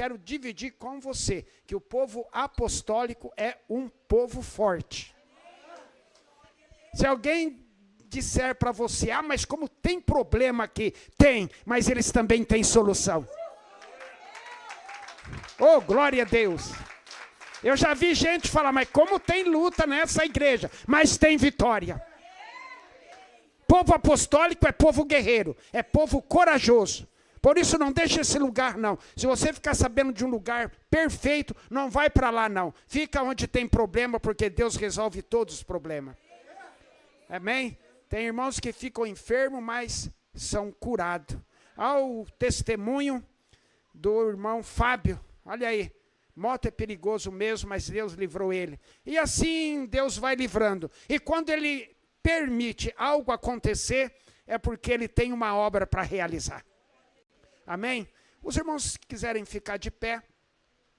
quero dividir com você que o povo apostólico é um povo forte. Se alguém disser para você, mas como tem problema aqui, tem, mas eles também têm solução. Oh, glória a Deus. Eu já vi gente falar, mas como tem luta nessa igreja, mas tem vitória. Povo apostólico é povo guerreiro, é povo corajoso. Por isso não deixa esse lugar não. Se você ficar sabendo de um lugar perfeito, não vai para lá não. Fica onde tem problema, porque Deus resolve todos os problemas. Amém? Tem irmãos que ficam enfermos, mas são curados. Olha o testemunho do irmão Fábio. Olha aí. Moto é perigoso mesmo, mas Deus livrou ele. E assim Deus vai livrando. E quando ele permite algo acontecer, é porque ele tem uma obra para realizar. Amém? Os irmãos que quiserem ficar de pé,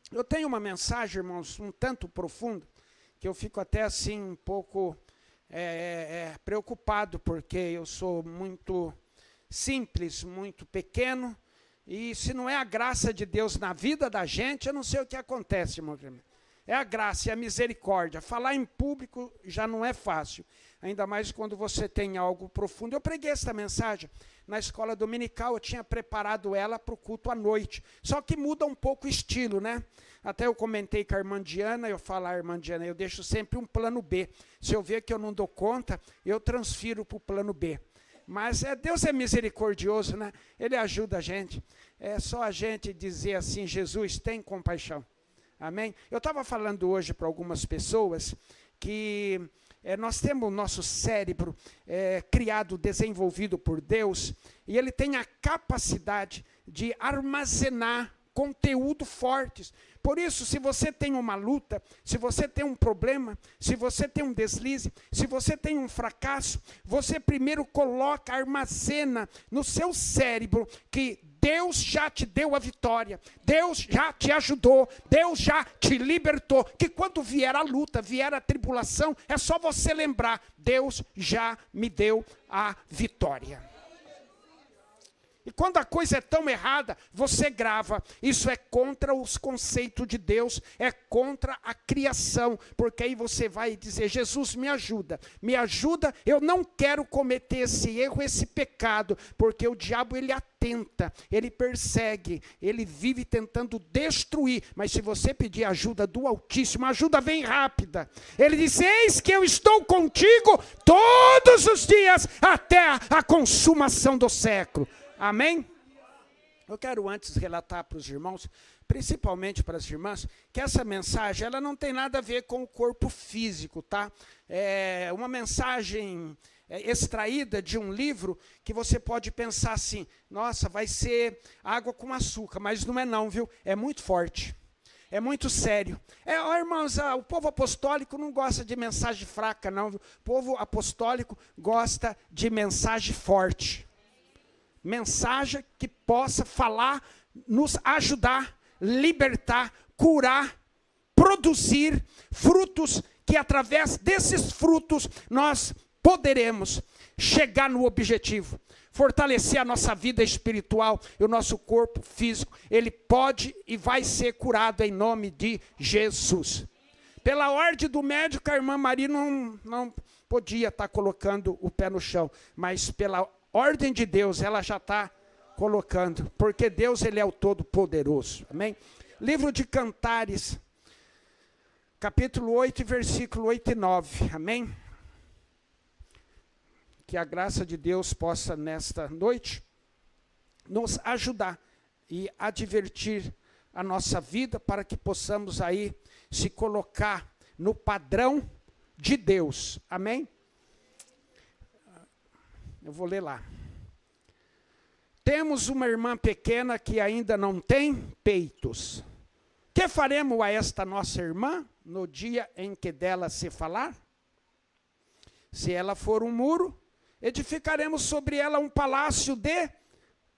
eu tenho uma mensagem, irmãos, um tanto profunda, que eu fico até assim um pouco preocupado, porque eu sou muito simples, muito pequeno, e se não é a graça de Deus na vida da gente, eu não sei o que acontece, irmão. É a graça e a misericórdia. Falar em público já não é fácil, ainda mais quando você tem algo profundo. Eu preguei esta mensagem na escola dominical, eu tinha preparado ela para o culto à noite, só que muda um pouco o estilo, né? Até eu comentei com a irmã Diana, eu falo, irmã Diana, eu deixo sempre um plano B. Se eu ver que eu não dou conta, eu transfiro para o plano B. Mas Deus é misericordioso, né? Ele ajuda a gente. É só a gente dizer assim, Jesus, tem compaixão. Amém? Eu estava falando hoje para algumas pessoas que nós temos o nosso cérebro criado, desenvolvido por Deus, e ele tem a capacidade de armazenar conteúdo fortes. Por isso, se você tem uma luta, se você tem um problema, se você tem um deslize, se você tem um fracasso, você primeiro coloca, armazena no seu cérebro que Deus já te deu a vitória, Deus já te ajudou, Deus já te libertou, que quando vier a luta, vier a tribulação, é só você lembrar, Deus já me deu a vitória. E quando a coisa é tão errada, você grava. Isso é contra os conceitos de Deus, é contra a criação. Porque aí você vai dizer, Jesus, me ajuda, eu não quero cometer esse erro, esse pecado. Porque o diabo, ele atenta, ele persegue, ele vive tentando destruir. Mas se você pedir ajuda do Altíssimo, a ajuda vem rápida. Ele diz, eis que eu estou contigo todos os dias, até a consumação do século. Amém? Eu quero antes relatar para os irmãos, principalmente para as irmãs, que essa mensagem ela não tem nada a ver com o corpo físico, tá? É uma mensagem extraída de um livro que você pode pensar assim, nossa, vai ser água com açúcar, mas não é não, viu? É muito forte. É muito sério. Irmãos, o povo apostólico não gosta de mensagem fraca, não, viu? O povo apostólico gosta de mensagem forte. Mensagem que possa falar, nos ajudar, libertar, curar, produzir frutos, que através desses frutos nós poderemos chegar no objetivo, fortalecer a nossa vida espiritual e o nosso corpo físico. Ele pode e vai ser curado em nome de Jesus. Pela ordem do médico, a irmã Maria não podia estar colocando o pé no chão, mas pela ordem de Deus, ela já está colocando, porque Deus, ele é o Todo-Poderoso, amém? Livro de Cantares, capítulo 8, versículo 8 e 9, amém? Que a graça de Deus possa, nesta noite, nos ajudar e advertir a nossa vida, para que possamos aí se colocar no padrão de Deus, amém? Eu vou ler lá. Temos uma irmã pequena que ainda não tem peitos. Que faremos a esta nossa irmã no dia em que dela se falar? Se ela for um muro, edificaremos sobre ela um palácio de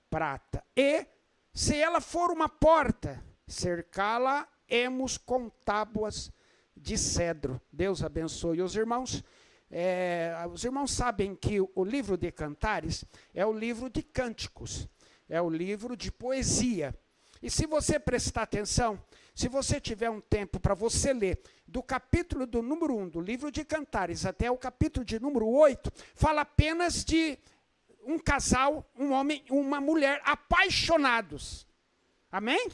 prata. E, se ela for uma porta, cercá-la-emos com tábuas de cedro. Deus abençoe os irmãos. Os irmãos sabem que o livro de Cantares é o livro de cânticos, é o livro de poesia. E se você prestar atenção, se você tiver um tempo para você ler, do capítulo do número 1 do livro de Cantares até o capítulo de número 8, fala apenas de um casal, um homem e uma mulher apaixonados. Amém?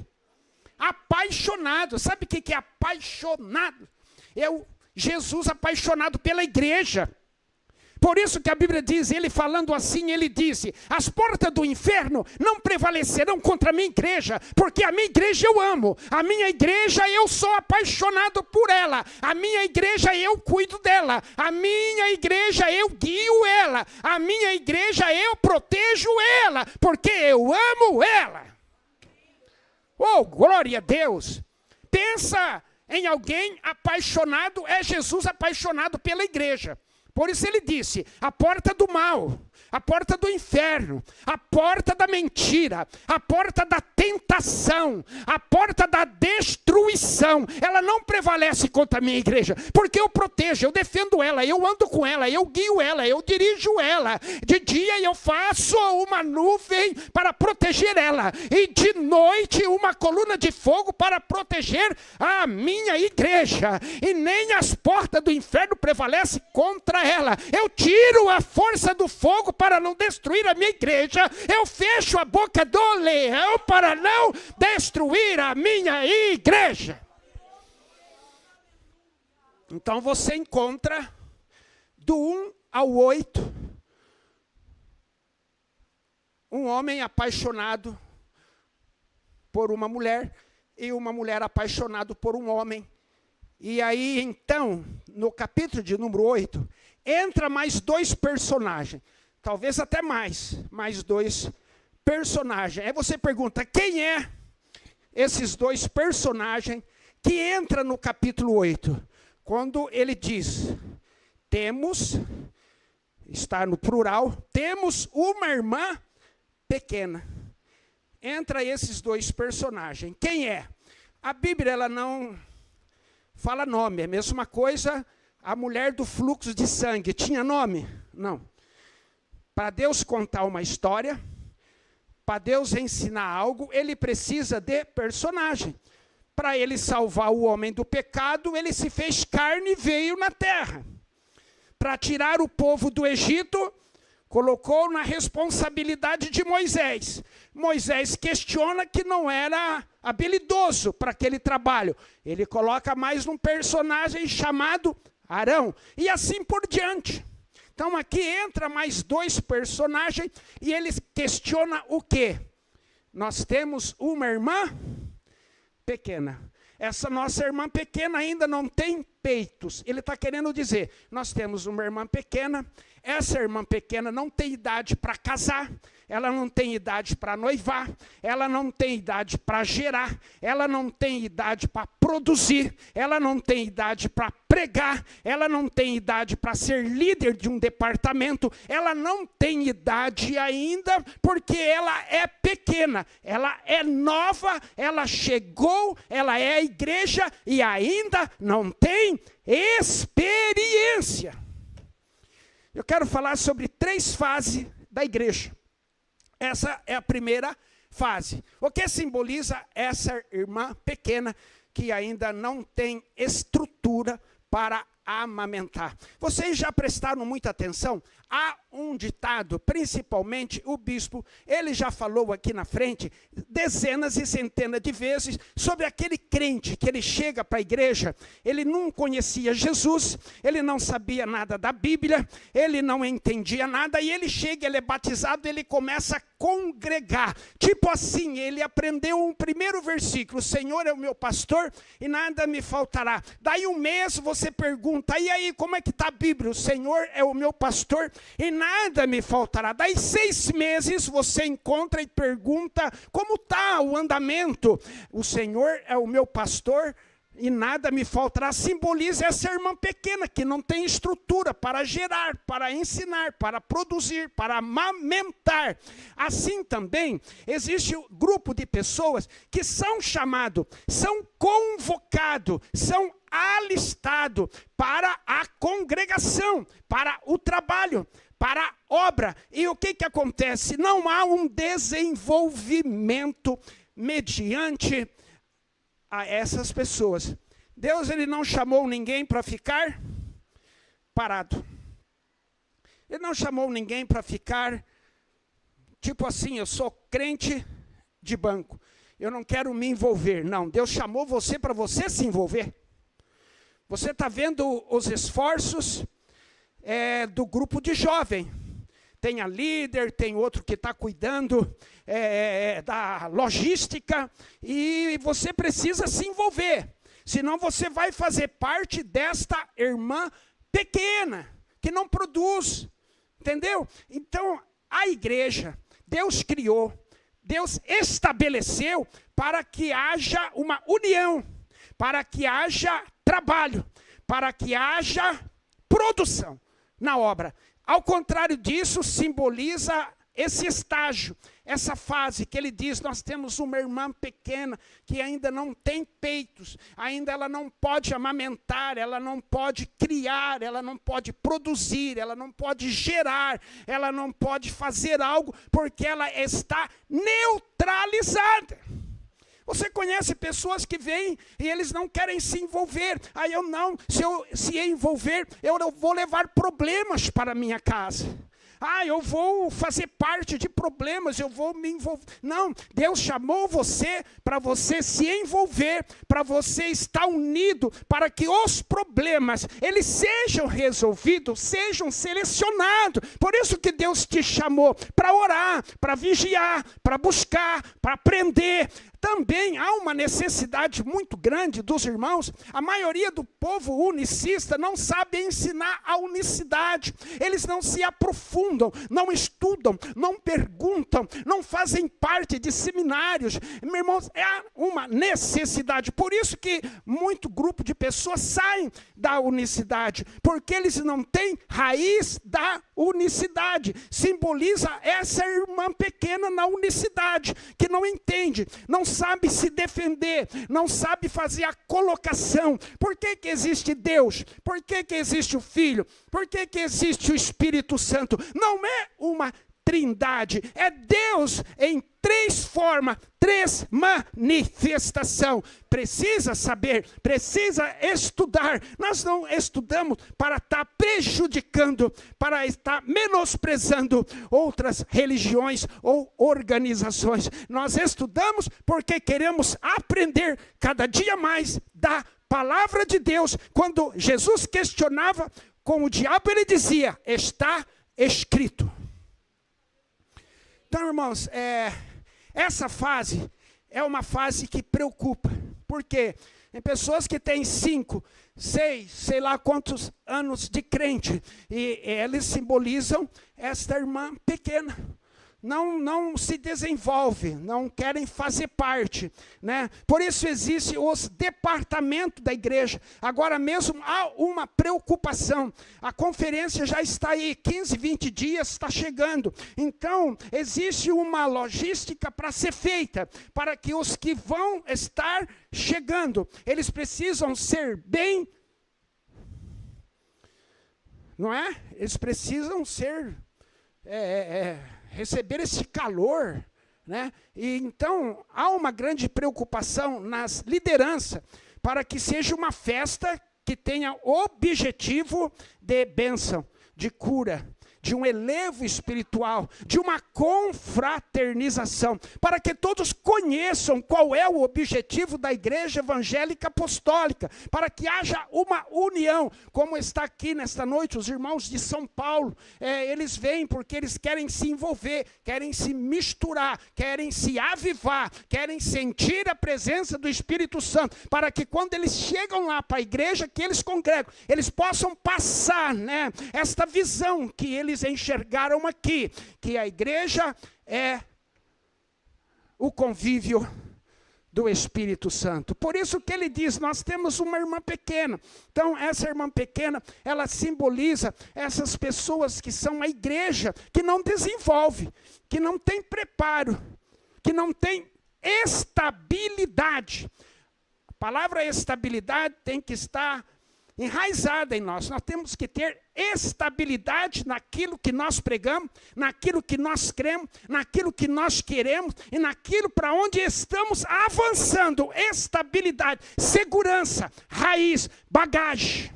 Apaixonados. Sabe o que é apaixonado? É o Jesus apaixonado pela igreja. Por isso que a Bíblia diz, ele falando assim, ele disse, as portas do inferno não prevalecerão contra a minha igreja, porque a minha igreja eu amo, a minha igreja eu sou apaixonado por ela, a minha igreja eu cuido dela, a minha igreja eu guio ela, a minha igreja eu protejo ela, porque eu amo ela. Oh, glória a Deus! Pensa em alguém apaixonado, é Jesus apaixonado pela igreja. Por isso ele disse, a porta do mal, a porta do inferno, a porta da mentira, a porta da tentação, a porta da destruição, ela não prevalece contra a minha igreja, porque eu protejo, eu defendo ela, eu ando com ela, eu guio ela, eu dirijo ela. De dia eu faço uma nuvem para proteger ela, e de noite uma coluna de fogo para proteger a minha igreja, e nem as portas do inferno prevalecem contra ela. Eu tiro a força do fogo para não destruir a minha igreja, eu fecho a boca do leão para não destruir a minha igreja. Então você encontra do 1 ao 8 um homem apaixonado por uma mulher e uma mulher apaixonada por um homem. E aí então, no capítulo de número 8, entra mais dois personagens, talvez até mais dois personagens. Aí você pergunta, quem é esses dois personagens que entra no capítulo 8? Quando ele diz, temos, está no plural, temos uma irmã pequena. Entra esses dois personagens. Quem é? A Bíblia ela não fala nome, é a mesma coisa. A mulher do fluxo de sangue tinha nome? Não. Para Deus contar uma história, para Deus ensinar algo, ele precisa de personagem. Para ele salvar o homem do pecado, ele se fez carne e veio na terra. Para tirar o povo do Egito, colocou na responsabilidade de Moisés. Moisés questiona que não era habilidoso para aquele trabalho. Ele coloca mais um personagem chamado Arão, e assim por diante. Então aqui entra mais dois personagens e eles questionam o quê? Nós temos uma irmã pequena. Essa nossa irmã pequena ainda não tem peitos. Ele está querendo dizer, nós temos uma irmã pequena, essa irmã pequena não tem idade para casar, ela não tem idade para noivar, ela não tem idade para gerar, ela não tem idade para produzir, ela não tem idade para pregar, ela não tem idade para ser líder de um departamento, ela não tem idade ainda porque ela é pequena, ela é nova, ela chegou, ela é a igreja e ainda não tem experiência. Eu quero falar sobre 3 fases da igreja. Essa é a primeira fase. O que simboliza essa irmã pequena que ainda não tem estrutura para amamentar? Vocês já prestaram muita atenção? Há um ditado, principalmente o bispo, ele já falou aqui na frente, dezenas e centenas de vezes, sobre aquele crente que ele chega para a igreja, ele não conhecia Jesus, ele não sabia nada da Bíblia, ele não entendia nada, e ele chega, ele é batizado, ele começa a congregar. Tipo assim, ele aprendeu um primeiro versículo, o Senhor é o meu pastor e nada me faltará. Daí um mês você pergunta, e aí, como é que está a Bíblia? O Senhor é o meu pastor e nada me faltará. Daí 6 meses você encontra e pergunta como está o andamento. O Senhor é o meu pastor e nada me faltará. Simboliza essa irmã pequena que não tem estrutura para gerar, para ensinar, para produzir, para amamentar. Assim também existe um grupo de pessoas que são chamados, são convocados, são alistados para a congregação, para o trabalho, para a obra. E o que acontece? Não há um desenvolvimento mediante a essas pessoas. Deus, ele não chamou ninguém para ficar parado. Ele não chamou ninguém para ficar, tipo assim, eu sou crente de banco, eu não quero me envolver. Não, Deus chamou você para você se envolver. Você está vendo os esforços do grupo de jovem. Tem a líder, tem outro que está cuidando da logística, e você precisa se envolver. Senão você vai fazer parte desta irmã pequena, que não produz. Entendeu? Então, a igreja, Deus criou, Deus estabeleceu para que haja uma união, para que haja trabalho, para que haja produção na obra. Ao contrário disso, simboliza esse estágio, essa fase que ele diz, nós temos uma irmã pequena que ainda não tem peitos, ainda ela não pode amamentar, ela não pode criar, ela não pode produzir, ela não pode gerar, ela não pode fazer algo, porque ela está neutralizada. Você conhece pessoas que vêm e eles não querem se envolver. Aí eu não, se eu se envolver, eu vou levar problemas para a minha casa. Eu vou fazer parte de problemas, eu vou me envolver. Não, Deus chamou você para você se envolver, para você estar unido, para que os problemas, eles sejam resolvidos, sejam selecionados. Por isso que Deus te chamou para orar, para vigiar, para buscar, para aprender. Também há uma necessidade muito grande dos irmãos. A maioria do povo unicista não sabe ensinar a unicidade. Eles não se aprofundam, não estudam, não perguntam, não fazem parte de seminários. Meus irmãos, é uma necessidade. Por isso que muito grupo de pessoas saem da unicidade, porque eles não têm raiz da unicidade. Simboliza essa irmã pequena na unicidade, que não entende, não sabe se defender, não sabe fazer a colocação. Por que existe Deus? Por que existe o Filho? Por que existe o Espírito Santo? Não é uma trindade, é Deus em três formas, três manifestações. Precisa saber, precisa estudar. Nós não estudamos para estar prejudicando, para estar menosprezando outras religiões ou organizações. Nós estudamos porque queremos aprender cada dia mais da palavra de Deus. Quando Jesus questionava com o diabo, ele dizia, está escrito. Então, irmãos, essa fase é uma fase que preocupa. Por quê? Tem pessoas que têm 5, 6, sei lá quantos anos de crente. E eles simbolizam esta irmã pequena. Não se desenvolve, não querem fazer parte, né? Por isso existem os departamentos da igreja. Agora mesmo há uma preocupação. A conferência já está aí, 15, 20 dias está chegando. Então, existe uma logística para ser feita, para que os que vão estar chegando, eles precisam ser bem, não é? Eles precisam ser... receber esse calor, né? E então há uma grande preocupação nas lideranças para que seja uma festa que tenha objetivo de bênção, de cura, de um elevo espiritual, de uma confraternização, para que todos conheçam qual é o objetivo da igreja evangélica apostólica, para que haja uma união, como está aqui nesta noite os irmãos de São Paulo, eles vêm porque eles querem se envolver, querem se misturar, querem se avivar, querem sentir a presença do Espírito Santo, para que quando eles chegam lá para a igreja que eles congregam, eles possam passar, né, esta visão que eles enxergaram aqui, que a igreja é o convívio do Espírito Santo. Por isso que ele diz, nós temos uma irmã pequena. Então, essa irmã pequena, ela simboliza essas pessoas que são a igreja, que não desenvolve, que não tem preparo, que não tem estabilidade. A palavra estabilidade tem que estar enraizada em nós. Nós temos que ter estabilidade naquilo que nós pregamos, naquilo que nós cremos, naquilo que nós queremos e naquilo para onde estamos avançando. Estabilidade, segurança, raiz, bagagem.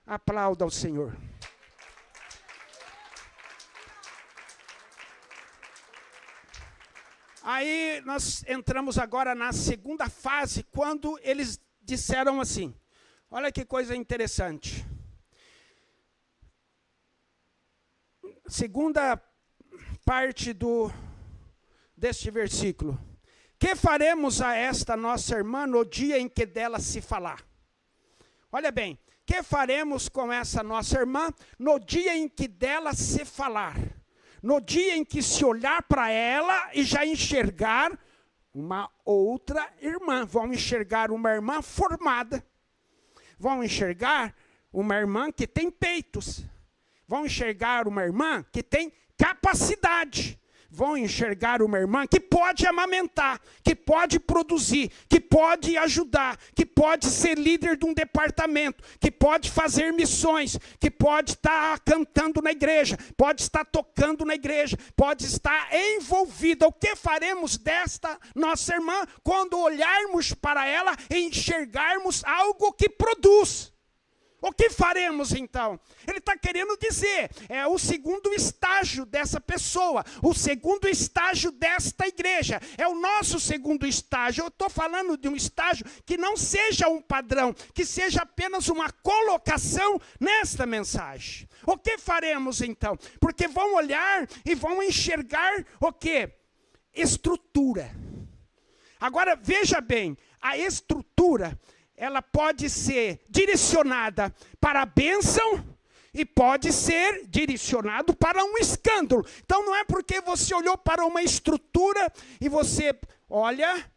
Aplauda ao Senhor. Aí nós entramos agora na segunda fase, quando eles disseram assim. Olha que coisa interessante. Segunda parte deste versículo. Que faremos a esta nossa irmã no dia em que dela se falar? Olha bem, que faremos com essa nossa irmã no dia em que dela se falar? No dia em que se olhar para ela e já enxergar uma outra irmã. Vão enxergar uma irmã formada. Vão enxergar uma irmã que tem peitos. Vão enxergar uma irmã que tem capacidade. Vão enxergar uma irmã que pode amamentar, que pode produzir, que pode ajudar, que pode ser líder de um departamento, que pode fazer missões, que pode estar cantando na igreja, pode estar tocando na igreja, pode estar envolvida. O que faremos desta nossa irmã quando olharmos para ela e enxergarmos algo que produz? O que faremos então? Ele está querendo dizer, é o segundo estágio dessa pessoa, o segundo estágio desta igreja, é o nosso segundo estágio. Eu estou falando de um estágio que não seja um padrão, que seja apenas uma colocação nesta mensagem. O que faremos então? Porque vão olhar e vão enxergar o quê? Estrutura. Agora veja bem, a estrutura, ela pode ser direcionada para a bênção e pode ser direcionado para um escândalo. Então não é porque você olhou para uma estrutura e você, olha,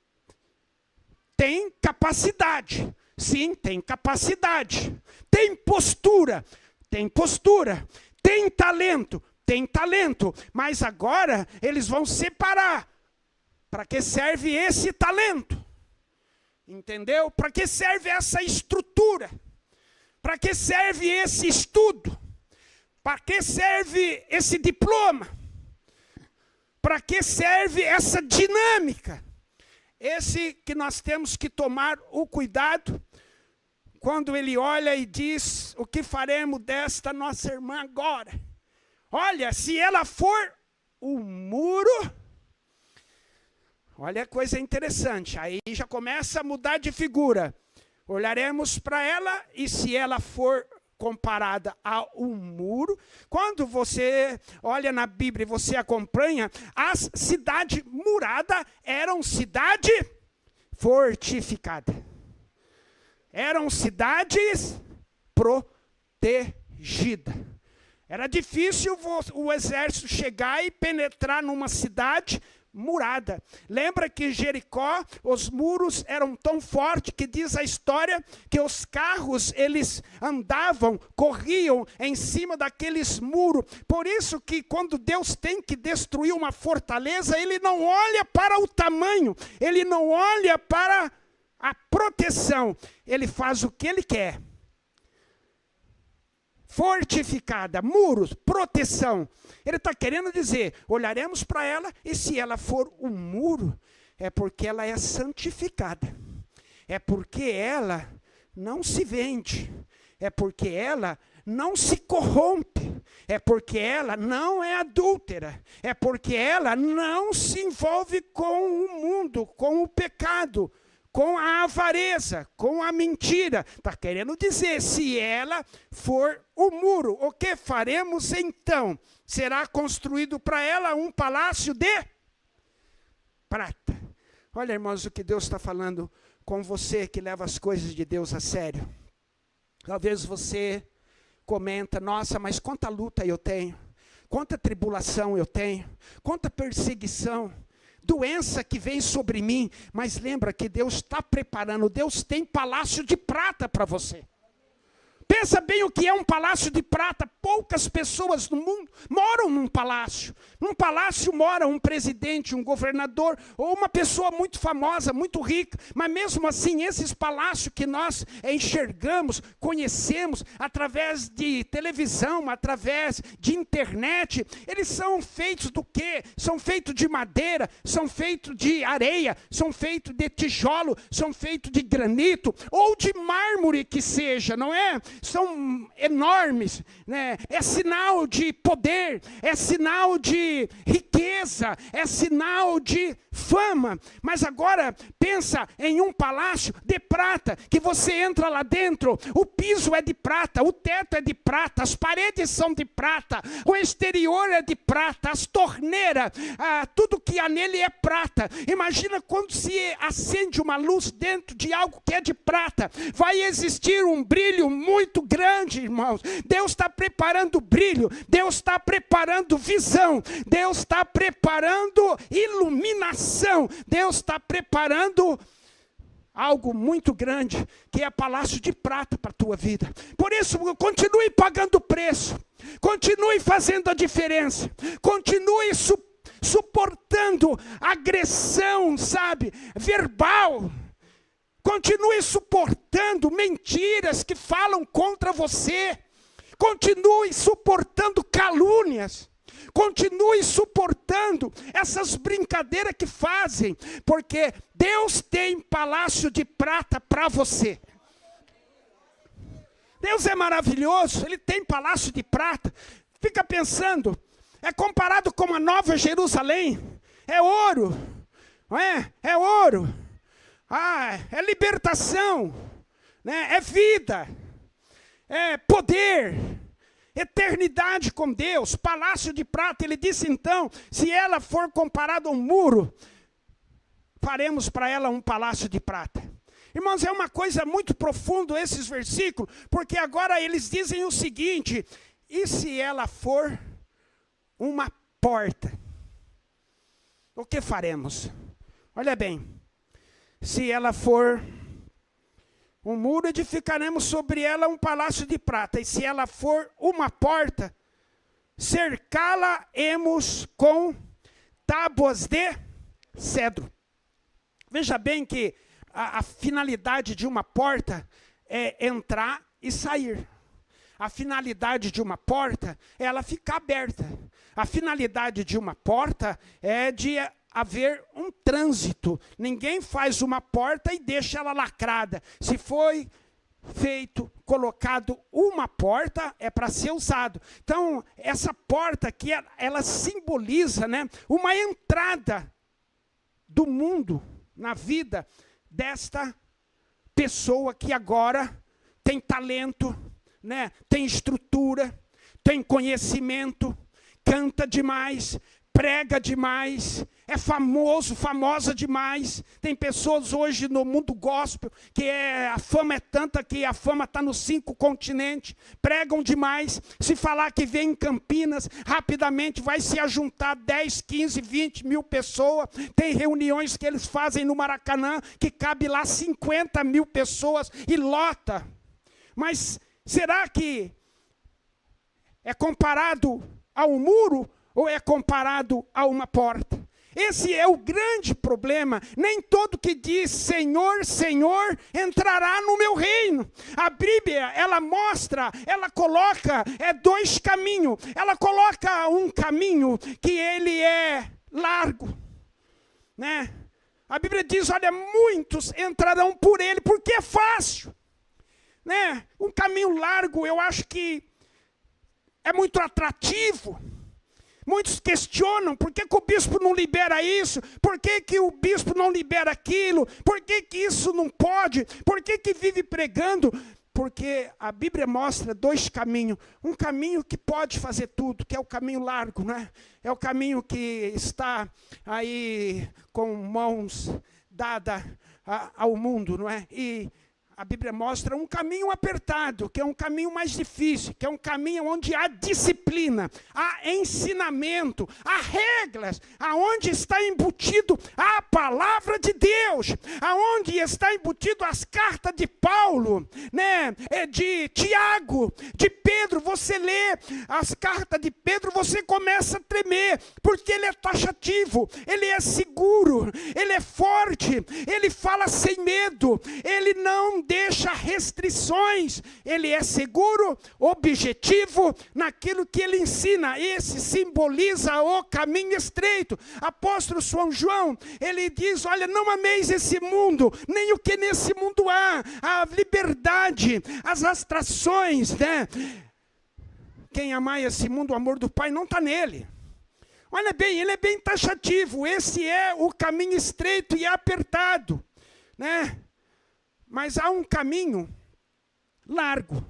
tem capacidade. Sim, tem capacidade. Tem postura. Tem postura. Tem talento. Tem talento. Mas agora eles vão separar. Para que serve esse talento? Entendeu? Para que serve essa estrutura? Para que serve esse estudo? Para que serve esse diploma? Para que serve essa dinâmica? Esse que nós temos que tomar o cuidado quando ele olha e diz: o que faremos desta nossa irmã agora? Olha, se ela for o muro... Olha a coisa interessante, aí já começa a mudar de figura. Olharemos para ela e se ela for comparada a um muro, quando você olha na Bíblia e você acompanha, as cidades muradas eram cidade fortificada. Eram cidades protegidas. Era difícil o exército chegar e penetrar numa cidade murada. Lembra que Jericó, os muros eram tão fortes que diz a história que os carros, eles andavam, corriam em cima daqueles muros. Por isso que quando Deus tem que destruir uma fortaleza, ele não olha para o tamanho, ele não olha para a proteção, ele faz o que ele quer. Fortificada, muros, proteção. Ele está querendo dizer, olharemos para ela e se ela for um muro, é porque ela é santificada. É porque ela não se vende. É porque ela não se corrompe. É porque ela não é adúltera. É porque ela não se envolve com o mundo, com o pecado, com a avareza, com a mentira. Está querendo dizer, se ela for o muro, o que faremos então? Será construído para ela um palácio de prata. Olha, irmãos, o que Deus está falando com você que leva as coisas de Deus a sério. Talvez você comenta, nossa, mas quanta luta eu tenho, quanta tribulação eu tenho, quanta perseguição, doença que vem sobre mim, mas lembra que Deus está preparando, Deus tem palácio de prata para você. Pensa bem o que é um palácio de prata. Poucas pessoas no mundo moram num palácio. Num palácio mora um presidente, um governador, ou uma pessoa muito famosa, muito rica. Mas mesmo assim, esses palácios que nós enxergamos, conhecemos, através de televisão, através de internet, eles são feitos do quê? São feitos de madeira, são feitos de areia, são feitos de tijolo, são feitos de granito, ou de mármore que seja, não é? São enormes, né? É sinal de poder, é sinal de riqueza, é sinal de fama. Mas agora pensa em um palácio de prata, que você entra lá dentro, o piso é de prata, o teto é de prata, as paredes são de prata, o exterior é de prata, as torneiras, tudo que há nele é prata. Imagina quando se acende uma luz dentro de algo que é de prata, vai existir um brilho muito grande, irmãos. Deus está preparando brilho, Deus está preparando visão, Deus está preparando iluminação, Deus está preparando algo muito grande, que é palácio de prata para a tua vida. Por isso, continue pagando o preço, continue fazendo a diferença, continue suportando agressão, sabe, verbal. Continue suportando mentiras que falam contra você. Continue suportando calúnias. Continue suportando essas brincadeiras que fazem, porque Deus tem palácio de prata para você. Deus é maravilhoso, Ele tem palácio de prata. Fica pensando, é comparado com a Nova Jerusalém, é ouro, não é? É ouro. É libertação, né? É vida, é poder, eternidade com Deus, palácio de prata. Ele disse então, se ela for comparada a um muro, faremos para ela um palácio de prata. Irmãos, é uma coisa muito profunda esses versículos, porque agora eles dizem o seguinte, e se ela for uma porta, o que faremos? Olha bem. Se ela for um muro, edificaremos sobre ela um palácio de prata. E se ela for uma porta, cercá-la-emos com tábuas de cedro. Veja bem que a finalidade de uma porta é entrar e sair. A finalidade de uma porta é ela ficar aberta. A finalidade de uma porta é de haver um trânsito. Ninguém faz uma porta e deixa ela lacrada. Se foi feito, colocado uma porta, é para ser usado. Então, essa porta aqui, ela simboliza, né, uma entrada do mundo na vida desta pessoa que agora tem talento, né, tem estrutura, tem conhecimento, canta demais, prega demais, é famoso, famosa demais. Tem pessoas hoje no mundo gospel que a fama é tanta que a fama está nos 5 continentes, pregam demais. Se falar que vem em Campinas, rapidamente vai se ajuntar 10, 15, 20 mil pessoas. Tem reuniões que eles fazem no Maracanã que cabe lá 50 mil pessoas e lota. Mas será que é comparado a um muro ou é comparado a uma porta? Esse é o grande problema. Nem todo que diz Senhor, Senhor entrará no meu reino. A Bíblia, ela mostra, ela coloca 2 caminhos. Ela coloca um caminho que ele é largo, né? A Bíblia diz, olha, muitos entrarão por ele, porque é fácil, né? Um caminho largo, eu acho que é muito atrativo. Muitos questionam, por que o bispo não libera isso? Por que o bispo não libera aquilo? Por que isso não pode? Por que vive pregando? Porque a Bíblia mostra 2 caminhos. Um caminho que pode fazer tudo, que é o caminho largo, né? É o caminho que está aí com mãos dadas ao mundo, não é? E a Bíblia mostra um caminho apertado, que é um caminho mais difícil, que é um caminho onde há disciplina, há ensinamento, há regras, aonde está embutido a palavra de Deus, aonde está embutido as cartas de Paulo, né, de Tiago, de Pedro. Você lê as cartas de Pedro, você começa a tremer, porque ele é taxativo, ele é seguro, ele é forte, ele fala sem medo, ele não deixa restrições, ele é seguro, objetivo naquilo que ele ensina. Esse simboliza o caminho estreito. Apóstolo São João, ele diz, olha, não ameis esse mundo, nem o que nesse mundo há, a liberdade, as atrações, né? Quem amar esse mundo, o amor do Pai não está nele. Olha bem, ele é bem taxativo, esse é o caminho estreito e apertado, né? Mas há um caminho largo,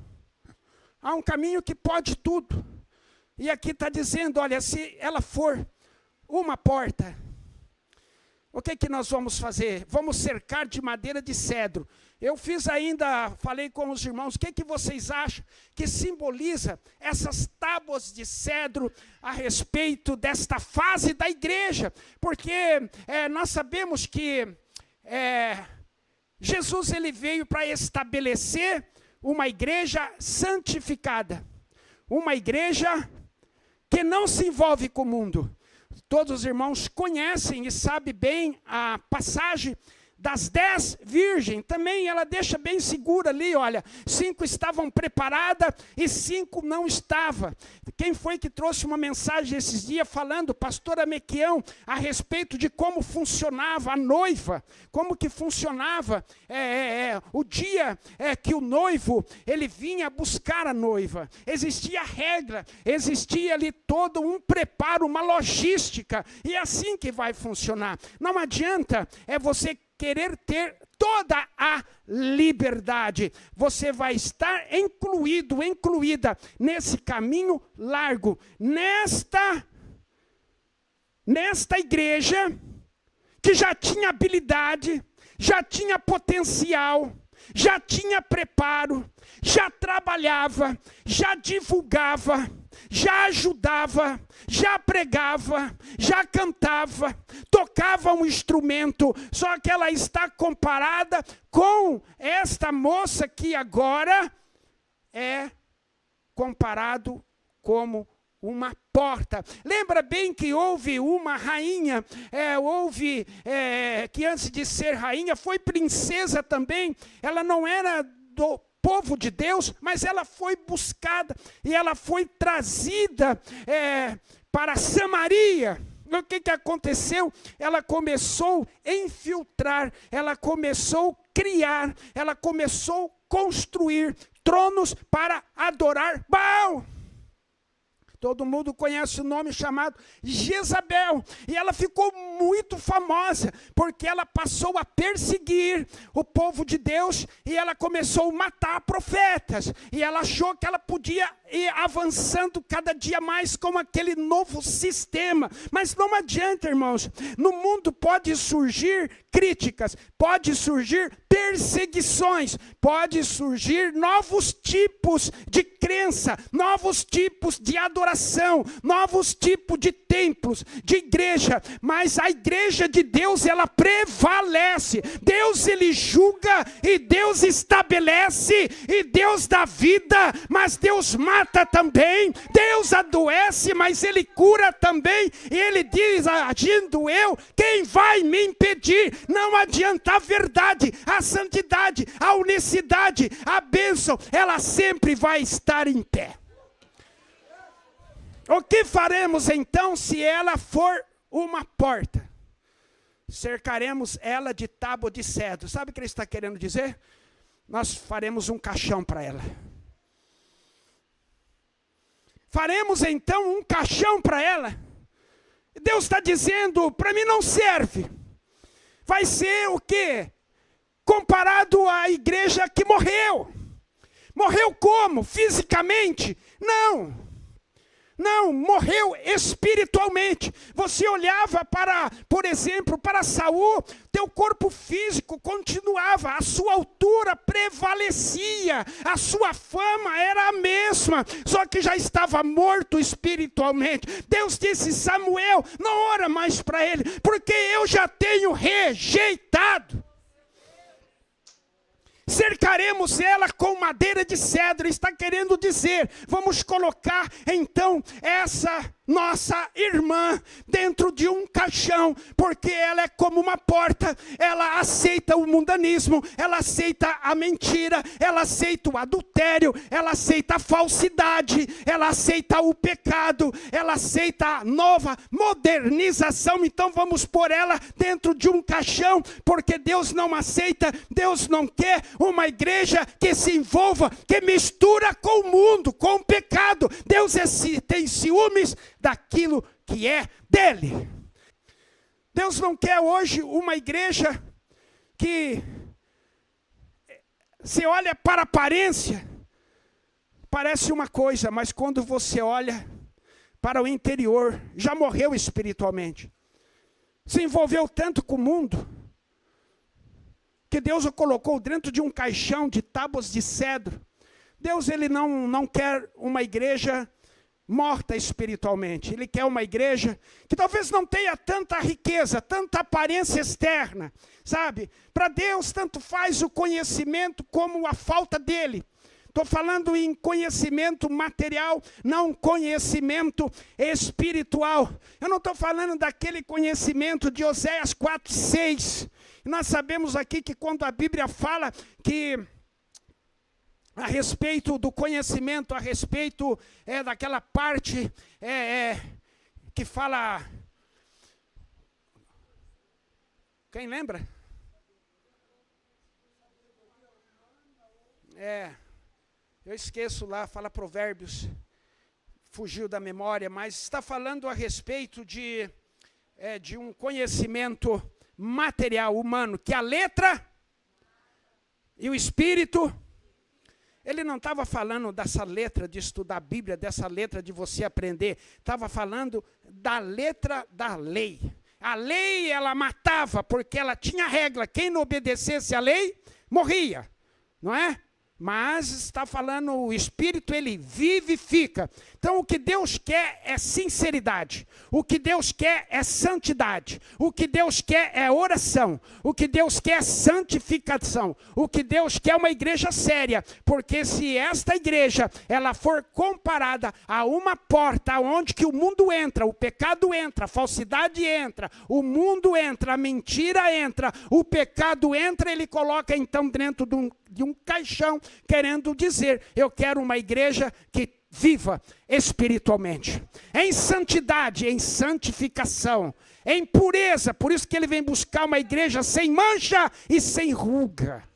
há um caminho que pode tudo. E aqui está dizendo, olha, se ela for uma porta, o que que nós vamos fazer? Vamos cercar de madeira de cedro. Eu fiz ainda, falei com os irmãos, o que que vocês acham que simboliza essas tábuas de cedro a respeito desta fase da igreja? Porque nós sabemos que Jesus ele veio para estabelecer uma igreja santificada, uma igreja que não se envolve com o mundo. Todos os irmãos conhecem e sabem bem a passagem das 10 virgens. Também ela deixa bem segura ali, olha, 5 estavam preparadas e 5 não estavam. Quem foi que trouxe uma mensagem esses dias falando, pastor Amequião, a respeito de como funcionava a noiva, como que funcionava o dia que o noivo, ele vinha buscar a noiva. Existia regra, existia ali todo um preparo, uma logística, e é assim que vai funcionar. Não adianta você querer ter toda a liberdade. Você vai estar incluída nesse caminho largo, nesta igreja que já tinha habilidade, já tinha potencial, já tinha preparo, já trabalhava, já divulgava, já ajudava, já pregava, já cantava, tocava um instrumento, só que ela está comparada com esta moça que agora é comparado como uma porta. Lembra bem que houve uma rainha, que antes de ser rainha foi princesa também, ela não era do povo de Deus, mas ela foi buscada e ela foi trazida para Samaria. O que aconteceu? Ela começou a infiltrar, ela começou a criar, ela começou a construir tronos para adorar Baal. Todo mundo conhece o nome chamado Jezabel. E ela ficou muito famosa, porque ela passou a perseguir o povo de Deus, e ela começou a matar profetas. E ela achou que ela podia ir avançando cada dia mais com aquele novo sistema. Mas não adianta, irmãos. No mundo pode surgir críticas, pode surgir perseguições, pode surgir novos tipos de crença, novos tipos de adoração, novos tipos de templos, de igreja, mas a igreja de Deus, ela prevalece. Deus, ele julga, e Deus estabelece, e Deus dá vida, mas Deus mata também. Deus adoece, mas ele cura também, e ele diz, agindo eu, quem vai me impedir? Não adianta. A verdade, a santidade, a unicidade, a bênção, ela sempre vai estar em pé. O que faremos então se ela for uma porta? Cercaremos ela de tábua de cedro. Sabe o que ele está querendo dizer? Nós faremos um caixão para ela. Faremos então um caixão para ela. Deus está dizendo, para mim não serve. Vai ser o quê? Comparado à igreja que morreu. Morreu como? Fisicamente? Não. Não, morreu espiritualmente. Você olhava para, por exemplo, para Saul, teu corpo físico continuava, a sua altura cultura prevalecia, a sua fama era a mesma, só que já estava morto espiritualmente. Deus disse: Samuel, não ora mais para ele, porque eu já tenho rejeitado. Cercaremos ela com madeira de cedro. Está querendo dizer, vamos colocar então essa nossa irmã dentro de um caixão, porque ela é como uma porta. Ela aceita o mundanismo, ela aceita a mentira, ela aceita o adultério, ela aceita a falsidade, ela aceita o pecado, ela aceita a nova modernização. Então vamos pôr ela dentro de um caixão, porque Deus não aceita, Deus não quer uma igreja que se envolva, que mistura com o mundo, com o pecado. Deus tem ciúmes daquilo que é dele. Deus não quer hoje uma igreja que se olha para a aparência, parece uma coisa, mas quando você olha para o interior, já morreu espiritualmente. Se envolveu tanto com o mundo, que Deus o colocou dentro de um caixão de tábuas de cedro. Deus, ele não quer uma igreja morta espiritualmente. Ele quer uma igreja que talvez não tenha tanta riqueza, tanta aparência externa, sabe? Para Deus tanto faz o conhecimento como a falta dele. Estou falando em conhecimento material, não conhecimento espiritual. Eu não estou falando daquele conhecimento de Oséias 4:6. Nós sabemos aqui que quando a Bíblia fala que a respeito do conhecimento, a respeito daquela parte que fala... Quem lembra? Eu esqueço lá, fala Provérbios, fugiu da memória, mas está falando a respeito de um conhecimento material, humano, que a letra e o espírito... Ele não estava falando dessa letra de estudar a Bíblia, dessa letra de você aprender. Estava falando da letra da lei. A lei, ela matava, porque ela tinha regra. Quem não obedecesse à lei, morria. Não é? Mas está falando, o Espírito, ele vivifica. Então, o que Deus quer é sinceridade. O que Deus quer é santidade. O que Deus quer é oração. O que Deus quer é santificação. O que Deus quer é uma igreja séria. Porque se esta igreja, ela for comparada a uma porta onde que o mundo entra, o pecado entra, a falsidade entra, o mundo entra, a mentira entra, o pecado entra, ele coloca então dentro de um caixão, querendo dizer, eu quero uma igreja que viva espiritualmente, em santidade, em santificação, em pureza. Por isso que ele vem buscar uma igreja sem mancha e sem ruga,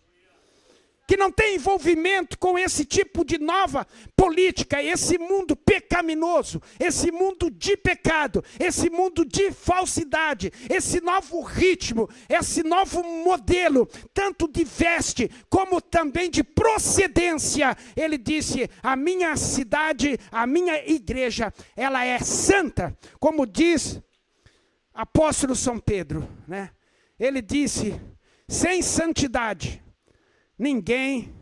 que não tem envolvimento com esse tipo de nova política, esse mundo pecaminoso, esse mundo de pecado, esse mundo de falsidade, esse novo ritmo, esse novo modelo, tanto de veste como também de procedência. Ele disse, a minha cidade, a minha igreja, ela é santa, como diz apóstolo São Pedro, né? Ele disse, sem santidade ninguém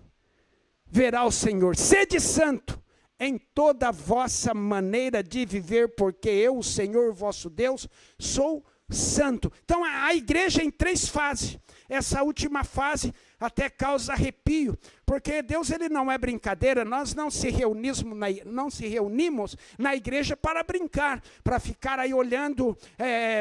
verá o Senhor. Sede santo em toda a vossa maneira de viver, porque eu, o Senhor vosso Deus, sou santo. Então a igreja em 3 fases. Essa última fase até causa arrepio, porque Deus, ele não é brincadeira. Nós não se reunimos na igreja para brincar, para ficar aí olhando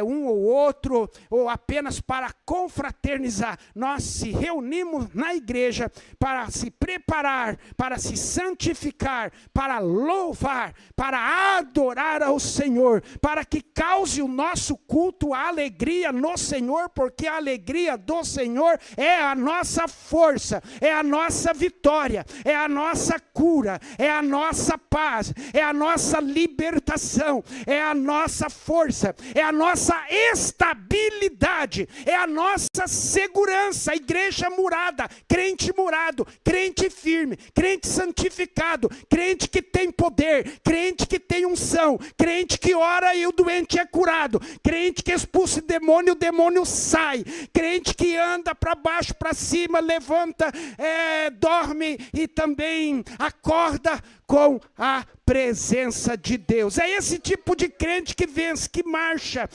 um ou outro, ou apenas para confraternizar. Nós se reunimos na igreja para se preparar, para se santificar, para louvar, para adorar ao Senhor, para que cause o nosso culto a alegria no Senhor, porque a alegria do Senhor é a nossa força, é a nossa vitória, é a nossa cura, é a nossa paz, é a nossa libertação, é a nossa força, é a nossa estabilidade, é a nossa segurança. Igreja murada, crente murado, crente firme, crente santificado, crente que tem poder, crente que tem unção, crente que ora e o doente é curado, crente que expulsa o demônio sai, crente que anda para baixo, para cima, cima, levanta, dorme e também acorda com a presença de Deus. É esse tipo de crente que vence, que marcha.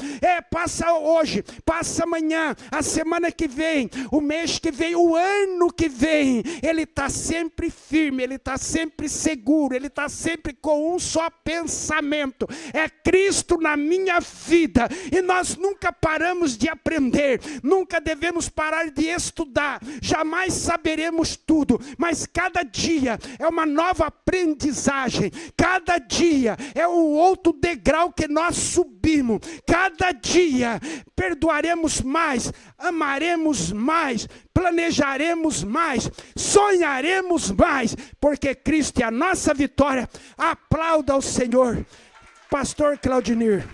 Passa hoje, passa amanhã, a semana que vem, o mês que vem, o ano que vem. Ele está sempre firme, ele está sempre seguro, ele está sempre com um só pensamento. É Cristo na minha vida. E nós nunca paramos de aprender, nunca devemos parar de estudar. Jamais saberemos tudo, mas cada dia é uma nova aprendizagem. Cada dia é um outro degrau que nós subimos. Cada dia perdoaremos mais, amaremos mais, planejaremos mais, sonharemos mais, porque Cristo é a nossa vitória. Aplauda ao Senhor. Pastor Claudinir.